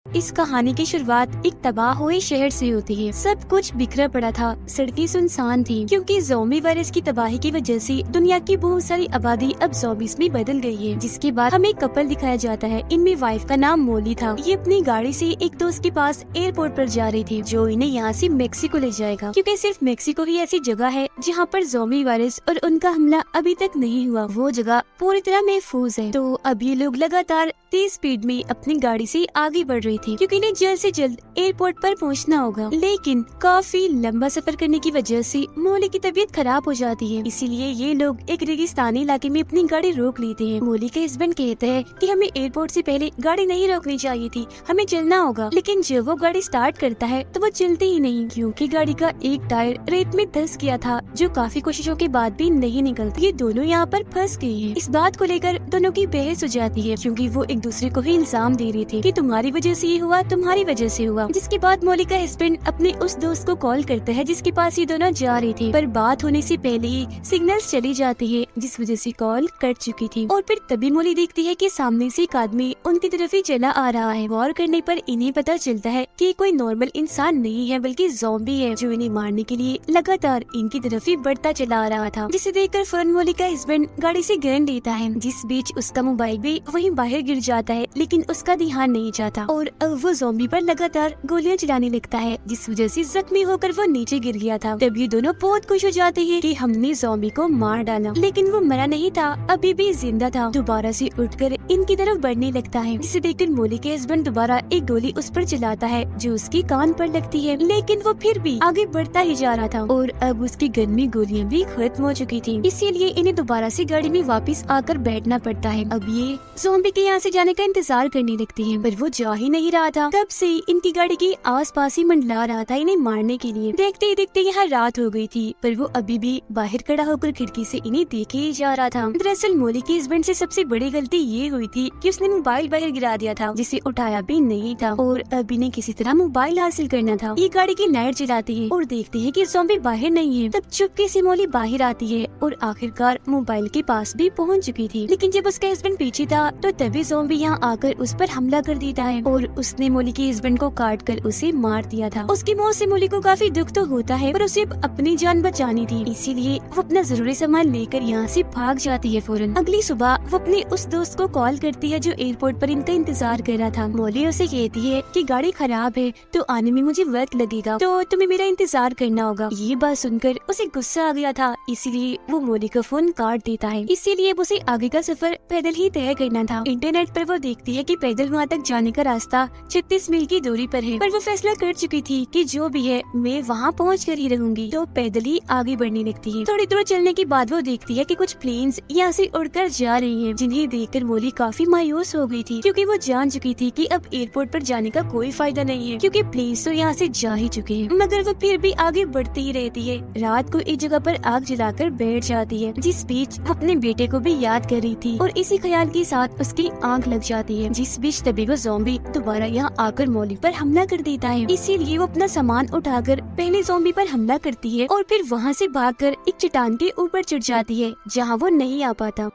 इस कहानी की शुरुआत एक तबाह हुए शहर से होती है। सब कुछ बिखरा पड़ा था, सड़कें सुनसान थी क्योंकि ज़ोंबी वायरस की तबाही की वजह से दुनिया की बहुत सारी आबादी अब ज़ॉम्बीज़ में बदल गई है। जिसके बाद हमें कपल दिखाया जाता है। इनमें वाइफ का नाम मोली था। ये अपनी गाड़ी से एक दोस्त के पास एयरपोर्ट पर जा रही थी जो इन्हें यहाँ से मेक्सिको ले जाएगा, क्योंकि सिर्फ मेक्सिको ही ऐसी जगह है जहाँ पर ज़ोंबी वायरस और उनका हमला अभी तक नहीं हुआ। वो जगह पूरी तरह महफूज है। तो अब ये लोग लगातार तेज स्पीड में अपनी गाड़ी से आगे बढ़ रही थी क्योंकि इन्हें जल्द से जल्द एयरपोर्ट पर पहुंचना होगा। लेकिन काफी लंबा सफर करने की वजह से मोली की तबीयत खराब हो जाती है। इसीलिए ये लोग एक रेगिस्तानी इलाके में अपनी गाड़ी रोक लेते हैं। मोली के हस्बैंड कहते हैं कि हमें एयरपोर्ट से पहले गाड़ी नहीं रोकनी चाहिए थी, हमें चलना होगा। लेकिन जब वो गाड़ी स्टार्ट करता है तो वो चलती ही नहीं क्योंकि गाड़ी का एक टायर रेत में धंस गया था, जो काफी कोशिशों के बाद भी नहीं निकलता। ये दोनों यहाँ पर फंस गए हैं। इस बात को लेकर दोनों की बहस हो जाती है क्योंकि वो एक दूसरे को ही इल्जाम दे रहे थे कि तुम्हारी वजह से ये हुआ, तुम्हारी वजह से हुआ। जिसके बाद मोली का हस्बैंड अपने उस दोस्त को कॉल करता है जिसके पास ये दोनों जा रहे थे, पर बात होने से पहले ही सिग्नल्स चली जाती है जिस वजह से कॉल कट चुकी थी। और फिर तभी मोली देखती है कि सामने से एक आदमी उनकी तरफ ही चला आ रहा है। गौर करने पर इन्हें पता चलता है कि कोई नॉर्मल इंसान नहीं है बल्कि ज़ॉम्बी है जो इन्हें मारने के लिए लगातार इनकी तरफ ही बढ़ता चला आ रहा था। जिसे देखकर फौरन मोली का हस्बैंड गाड़ी से गन लेता है। जिस बीच उसका मोबाइल भी वहीं बाहर गिर जाता है, लेकिन उसका ध्यान नहीं जाता और अब वो ज़ॉम्बी पर लगातार गोलियां चलाने लगता है जिस वजह से जख्मी होकर वो नीचे गिर गया था। तब ये दोनों बहुत खुश हो जाते हैं कि हमने ज़ॉम्बी को मार डाला। लेकिन वो मरा नहीं था, अभी भी जिंदा था। दोबारा से उठकर इनकी तरफ बढ़ने लगता है। जिसे देखकर मोली के हस्बैंड दोबारा एक गोली उस पर चलाता है जो उसकी कान पर लगती है, लेकिन वो फिर भी आगे बढ़ता ही जा रहा था और अब उसकी गन में गोलियां भी खत्म हो चुकी थी। इसीलिए इन्हें दोबारा से गाड़ी में वापस आकर बैठना पड़ता है। अब ये ज़ॉम्बी के यहाँ से जाने का इंतजार करने लगती है, पर वो जा ही नहीं रहा था। तब से इनकी गाड़ी के आसपास ही मंडला रहा था इन्हें मारने के लिए। देखते ही देखते यहाँ रात हो गई थी, पर वो अभी भी बाहर खड़ा होकर खिड़की से इन्हें देखे ही जा रहा था। दरअसल मोली के हस्बैंड से सबसे बड़ी गलती ये हुई थी कि उसने मोबाइल बाहर गिरा दिया था जिसे उठाया भी नहीं था और अब इन्हें किसी तरह मोबाइल हासिल करना था। ये गाड़ी की लाइट जलाती है और देखते है कि ज़ॉम्बी बाहर नहीं है। तब चुपके से मोली बाहर आती है और आखिरकार मोबाइल के पास भी पहुँच चुकी थी। लेकिन जब उसका हस्बैंड पीछे था तो तभी ज़ॉम्बी यहाँ आकर उस पर हमला कर देता है और उसने मोली के हस्बैंड को काट कर उसे मार दिया था। उसकी मौत से मोली को काफी दुख तो होता है, पर उसे अपनी जान बचानी थी, इसीलिए वो अपना जरूरी सामान लेकर यहाँ से भाग जाती है फौरन। अगली सुबह वो अपने उस दोस्त को कॉल करती है जो एयरपोर्ट पर इनका इंतजार कर रहा था। मोली उसे कहती है कि गाड़ी खराब है तो आने में मुझे वक्त लगेगा, तो तुम्हें मेरा इंतजार करना होगा। ये बात सुनकर उसे गुस्सा आ गया था, इसीलिए वो मोली का फोन काट देता है। इसीलिए उसे आगे का सफर पैदल ही तय करना था। इंटरनेट पर वो देखती है कि पैदल वहाँ तक जाने का रास्ता 36 मील की दूरी पर है, पर वो फैसला कर चुकी थी कि जो भी है मैं वहाँ पहुँच कर ही रहूंगी। तो पैदल ही आगे बढ़ने लगती है। थोड़ी दूर चलने के बाद वो देखती है कि कुछ प्लेन्स यहाँ से उड़कर जा रही हैं, जिन्हें देखकर मोली काफी मायूस हो गई थी क्योंकि वो जान चुकी थी कि अब एयरपोर्ट पर जाने का कोई फायदा नहीं है क्योंकि प्लेन्स तो यहाँ से जा ही चुके हैं। मगर वो फिर भी आगे बढ़ती ही रहती है। रात को एक जगह पर आग जलाकर बैठ जाती है। जिस बीच वो अपने बेटे को भी याद कर रही थी और इसी ख्याल के साथ उसकी आंख लग जाती है। जिस बीच तभी वो ज़ॉम्बी दोबारा यहाँ आकर मोली पर हमला कर देता है। इसीलिए वो अपना सामान उठाकर पहले ज़ॉम्बी पर हमला करती है और फिर वहाँ से भागकर एक चट्टान के ऊपर चढ़ जाती है जहाँ वो नहीं आ पाता।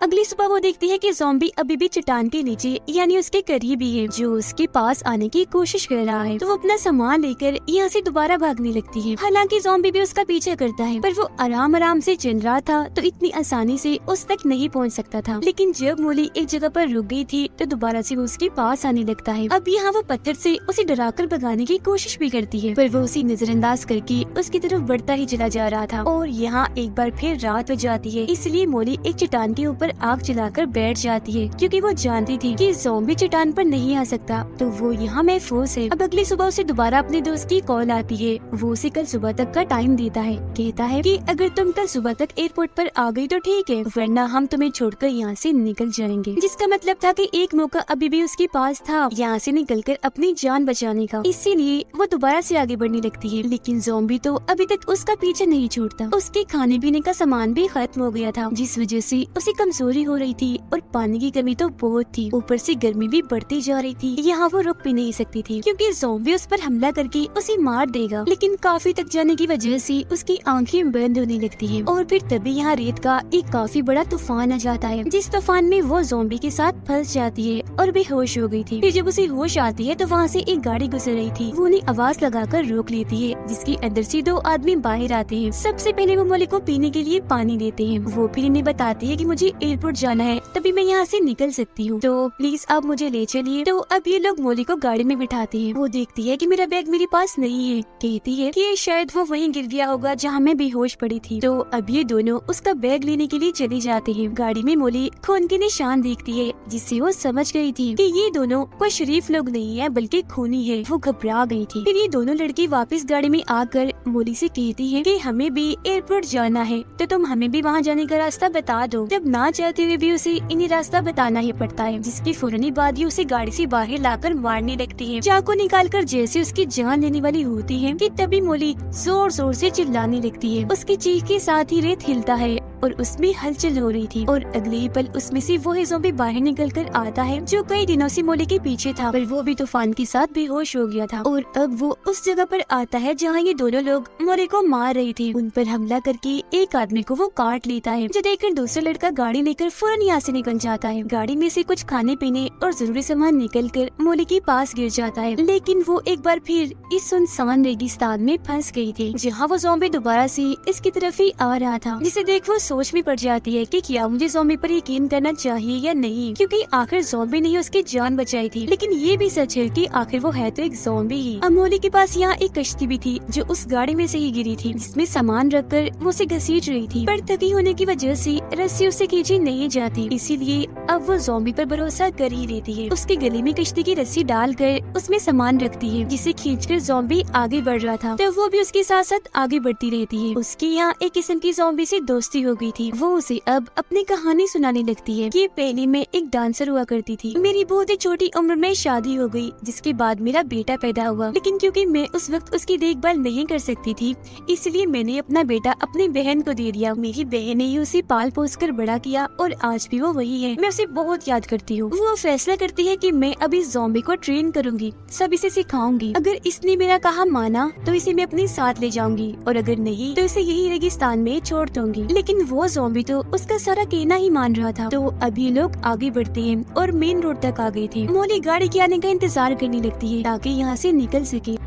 अगली सुबह वो देखती है कि ज़ॉम्बी अभी भी चट्टान के नीचे यानी उसके करीब ही है, जो उसके पास आने की कोशिश कर रहा है। तो वो अपना सामान लेकर यहाँ से दोबारा भागने लगती है। हालांकि ज़ॉम्बी भी उसका पीछा करता है, पर वो आराम आराम से चल रहा था तो इतनी आसानी से उस तक नहीं पहुँच सकता था। लेकिन जब मोली एक जगह पर रुक गई थी तो दोबारा से वो उसके पास आने लगता है। अब यहाँ वो पत्थर से उसे डराकर भगाने की कोशिश भी करती है, पर वो उसे नजरअंदाज करके उसकी तरफ बढ़ता ही चला जा रहा था। और यहाँ एक बार फिर रात हो जाती है, इसलिए मोली एक चट्टान के ऊपर आग जलाकर बैठ जाती है क्योंकि वो जानती थी कि ज़ॉम्बी चट्टान पर नहीं आ सकता, तो वो यहाँ महफूज है। अब अगली सुबह उसे दोबारा अपने दोस्त की कॉल आती है। वो उसे कल सुबह तक का टाइम देता है। कहता है कि अगर तुम कल सुबह तक एयरपोर्ट पर आ गई तो ठीक है, वरना हम तुम्हें छोड़कर यहाँ से निकल जाएंगे। जिसका मतलब था कि एक मौका अभी भी उसके पास था यहाँ से निकलकर अपनी जान बचाने का। इसीलिए वो दोबारा से आगे बढ़ने लगती है। लेकिन ज़ॉम्बी तो अभी तक उसका पीछे नहीं छोड़ता। उसके खाने पीने का सामान भी खत्म हो गया था, जिस वजह से उसे कमजोर चोरी हो रही थी और पानी की कमी तो बहुत थी, ऊपर से गर्मी भी बढ़ती जा रही थी। यहाँ वो रुक भी नहीं सकती थी क्योंकि ज़ॉम्बी उस पर हमला करके उसे मार देगा। लेकिन काफी तक जाने की वजह से उसकी आंखें बंद होने लगती है और फिर तभी यहाँ रेत का एक काफी बड़ा तूफान आ जाता है, जिस तूफान में वो ज़ॉम्बी के साथ फंस जाती है और बेहोश हो गई थी। फिर जब उसे होश आती है तो वहाँ से एक गाड़ी गुजर रही थी। वो उन्हें आवाज लगाकर रोक लेती है, जिसके अंदर से दो आदमी बाहर आते हैं। सबसे पहले वो मोली को पीने के लिए पानी देते हैं। वो फिर इन्हें बताते हैं कि मुझे एयरपोर्ट जाना है, तभी मैं यहाँ से निकल सकती हूँ, तो प्लीज आप मुझे ले चलिए। तो अब ये लोग मोली को गाड़ी में बिठाते हैं। वो देखती है कि मेरा बैग मेरे पास नहीं है, कहती है कि शायद वो वहीं गिर गया होगा जहाँ मैं बेहोश पड़ी थी। तो अब ये दोनों उसका बैग लेने के लिए चले जाते हैं। गाड़ी में मोली खून के निशान देखती है, जिससे वो समझ गई थी कि ये दोनों कोई शरीफ लोग नहीं है बल्कि खूनी है। वो घबरा गई थी। फिर ये दोनों लड़की वापस गाड़ी में आकर मोली से कहती है कि हमें भी एयरपोर्ट जाना है, तो तुम हमें भी वहाँ जाने का रास्ता बता दो। जब ना चाहते हुए भी उसे इन्हें रास्ता बताना ही पड़ता है, जिसके फौरन बाद ये उसे गाड़ी से बाहर लाकर मारने लगती है। चाकू निकालकर जैसे उसकी जान लेने वाली होती है कि तभी मोली जोर जोर से चिल्लाने लगती है। उसकी चीख के साथ ही रेत हिलता है और उसमें हलचल हो रही थी। और अगले ही पल उसमें से वो ज़ॉम्बी बाहर निकल कर आता है जो कई दिनों से मोली के पीछे था, पर वो भी तूफान के साथ बेहोश हो गया था। और अब वो उस जगह पर आता है जहाँ ये दोनों लोग मोली को मार रहे थे। उन पर हमला करके एक आदमी को वो काट लेता है, जो देखकर दूसरा लड़का गाड़ी लेकर फौरन यहाँ से निकल जाता है। गाड़ी में से कुछ खाने पीने और जरूरी सामान निकल कर मोली के पास गिर जाता है। लेकिन वो एक बार फिर इस सुनसान रेगिस्तान में फंस गई थी, जहाँ वो ज़ॉम्बी दोबारा से इसकी तरफ ही आ रहा था, जिसे देख वो सोच में पड़ जाती है कि क्या मुझे ज़ॉम्बी पर यकीन करना चाहिए या नहीं, क्योंकि आखिर ज़ॉम्बी ने ही उसकी जान बचाई थी। लेकिन ये भी सच है कि आखिर वो है तो एक ज़ॉम्बी ही। अब मोली के पास यहाँ एक कश्ती भी थी जो उस गाड़ी में से ही गिरी थी, जिसमें सामान रखकर वो उसे घसीट रही थी, पर थकी होने की वजह से रस्सी उससे खींची नहीं जाती, इसीलिए अब वो ज़ॉम्बी पर भरोसा कर ही लेती है। उसके गले में कश्ती की रस्सी डालकर उसमें सामान रखती है, जिसे खींचकर ज़ॉम्बी आगे बढ़ रहा था, तो वो भी उसके साथ साथ आगे बढ़ती रहती है। उसकी यहाँ एक किस्म की ज़ॉम्बी से दोस्ती हो गई थी। वो उसे अब अपनी कहानी सुनाने लगती है कि पहले मैं एक डांसर हुआ करती थी, मेरी बहुत ही छोटी उम्र में शादी हो गई, जिसके बाद मेरा बेटा पैदा हुआ, लेकिन क्योंकि मैं उस वक्त उसकी देखभाल नहीं कर सकती थी, इसलिए मैंने अपना बेटा अपनी बहन को दे दिया। मेरी बहन ने ही उसे पाल पोस कर बड़ा किया और आज भी वो वही है। मैं उसे बहुत याद करती हूँ। वो फैसला करती है कि मैं अब इस ज़ॉम्बी को ट्रेन करूंगी, सब इसे सिखाऊंगी। अगर इसने मेरा कहा माना तो इसे मैं अपने साथ ले जाऊंगी, और अगर नहीं तो इसे यही रेगिस्तान में छोड़ दूंगी। लेकिन वो ज़ॉम्बी तो उसका सारा कहना ही मान रहा था। तो अभी लोग आगे बढ़ते हैं और मेन रोड तक आ गए थे। मोली गाड़ी के आने का इंतजार करने लगती है ताकि यहाँ से निकल सके।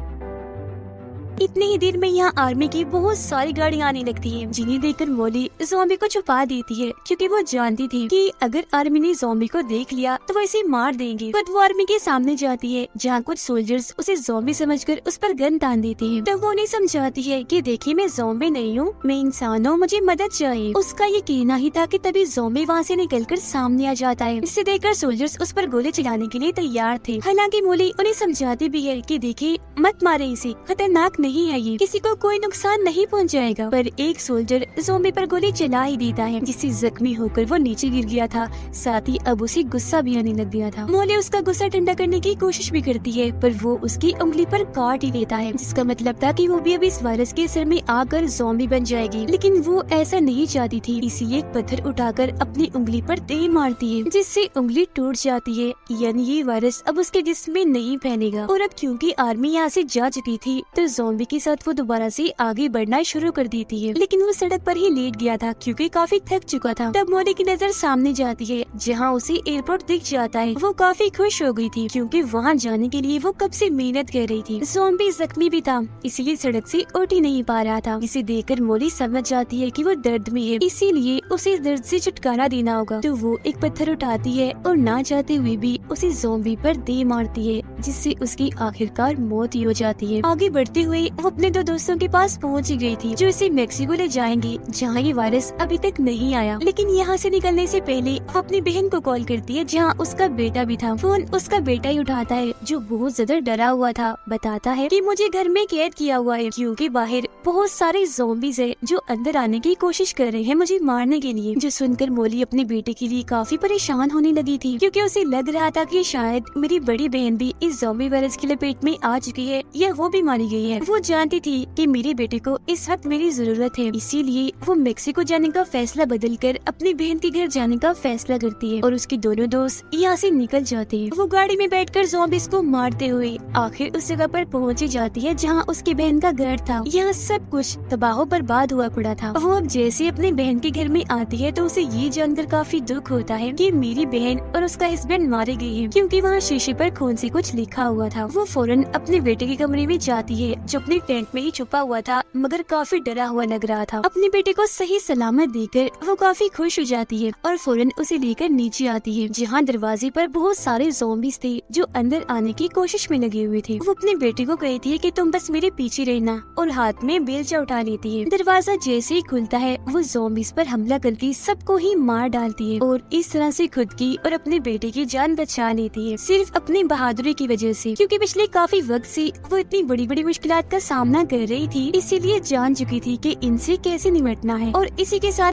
इतनी ही देर में यहाँ आर्मी की बहुत सारी गाड़ियाँ आने लगती हैं, जिन्हें देखकर मोली ज़ॉम्बी को छुपा देती है, क्योंकि वो जानती थी कि अगर आर्मी ने ज़ॉम्बी को देख लिया तो वो इसे मार देंगे। बट वो आर्मी के सामने जाती है, जहाँ कुछ सोल्जर्स उसे ज़ॉम्बी समझकर उस पर गन तान देते हैं। तो वो उन्हें समझाती है कि देखिए मैं ज़ॉम्बी नहीं हूँ, मैं इंसान हूँ, मुझे मदद चाहिए। उसका ये कहना ही था कि तभी ज़ॉम्बी वहाँ से निकलकर सामने आ जाता है। इससे देखकर सोल्जर्स उस पर गोली चलाने के लिए तैयार थे। हालांकि मोली उन्हें समझाती भी है कि देखिए मत मारे इसे, खतरनाक नहीं है ये, किसी को कोई नुकसान नहीं पहुंचाएगा। पर एक सोल्जर ज़ॉम्बी पर गोली चला ही देता है, जिससे जख्मी होकर वो नीचे गिर गया था। साथ ही अब उसे गुस्सा भी आने लग गया था। मोली उसका गुस्सा ठंडा करने की कोशिश भी करती है, पर वो उसकी उंगली पर काट ही लेता है, जिसका मतलब था कि वो भी अब इस वायरस के असर में आकर ज़ॉम्बी बन जाएगी। लेकिन वो ऐसा नहीं चाहती थी, इसलिए एक पत्थर उठाकर अपनी उंगली पर दे मारती है, जिससे उंगली टूट जाती है, यानी ये वायरस अब उसके जिस्म में नहीं फैलेगा। और अब क्योंकि आर्मी यहाँ से जा चुकी थी, तो ज़ॉम्बी के साथ वो दोबारा से आगे बढ़ना शुरू कर देती है। लेकिन वो सड़क पर ही लेट गया था क्योंकि काफी थक चुका था। तब मोली की नजर सामने जाती है, जहाँ उसे एयरपोर्ट दिख जाता है। वो काफी खुश हो गई थी क्योंकि वहाँ जाने के लिए वो कब से मेहनत कर रही थी। ज़ॉम्बी जख्मी भी था, इसलिए सड़क से उठ ही नहीं पा रहा था। इसे देखकर मोली समझ जाती है कि वो दर्द में है, इसीलिए उसे दर्द से छुटकारा देना होगा। तो वो एक पत्थर उठाती है और ना चाहते हुए भी उसे ज़ॉम्बी पर दे मारती है, जिससे उसकी आखिरकार मौत ही हो जाती है। आगे बढ़ते हुए वो अपने दो दोस्तों के पास पहुंच गई थी, जो इसे मेक्सिको ले जाएंगे, जहां ये वायरस अभी तक नहीं आया। लेकिन यहाँ से निकलने से पहले वो अपनी बहन को कॉल करती है, जहाँ उसका बेटा भी था। फोन उसका बेटा ही उठाता है, जो बहुत ज्यादा डरा हुआ था। बताता है कि मुझे घर में कैद किया हुआ है, क्योंकि बाहर बहुत सारे ज़ॉम्बीज़ है जो अंदर आने की कोशिश कर रहे हैं मुझे मारने के लिए। जो सुनकर मोली अपने बेटे के लिए काफी परेशान होने लगी थी, क्योंकि उसे लग रहा था कि शायद मेरी बड़ी बहन भी इस ज़ॉम्बी वायरस की लपेट में आ चुकी है या वो भी मारी गई है। वो जानती थी कि मेरे बेटे को इस वक्त मेरी जरूरत है, इसीलिए वो मेक्सिको जाने का फैसला बदलकर अपनी बहन के घर जाने का फैसला करती है और उसके दोनों दोस्त यहाँ से निकल जाते हैं। वो गाड़ी में बैठकर ज़ॉम्बीज़ को मारते हुए आखिर उस जगह पर पहुँची जाती है जहाँ उसकी बहन का घर था। यहाँ सब कुछ तबाह बर्बाद हुआ पड़ा था। वो अब जैसे अपने बहन के घर में आती है तो उसे ये जानकर काफी दुख होता है कि मेरी बहन और उसका हस्बैंड मारे गए हैं, क्योंकि वहाँ शीशे पर खून से कुछ लिखा हुआ था। वो फौरन अपने बेटे के कमरे में जाती है जो अपने टेंट में ही छुपा हुआ था मगर काफी डरा हुआ लग रहा था। अपने बेटे को सही सलामत देकर वो काफी खुश हो जाती है और फौरन उसे लेकर नीचे आती है जहाँ दरवाजे पर बहुत सारे ज़ॉम्बीज़ थे जो अंदर आने की कोशिश में लगे हुए थे। वो अपने बेटे को कहती है कि तुम बस मेरे पीछे रहना और हाथ में बेलचा उठा लेती है। दरवाजा जैसे ही खुलता है वो ज़ॉम्बीज़ पर हमला करके सबको ही मार डालती है और इस तरह से खुद की और अपने बेटे की जान बचा लेती है, सिर्फ अपनी बहादुरी की वजह से, क्योंकि पिछले काफी वक्त से वो इतनी बड़ी बड़ी मुश्किलात का सामना कर रही थी, इसीलिए जान चुकी थी कि इनसे कैसे निपटना है। और इसी के साथ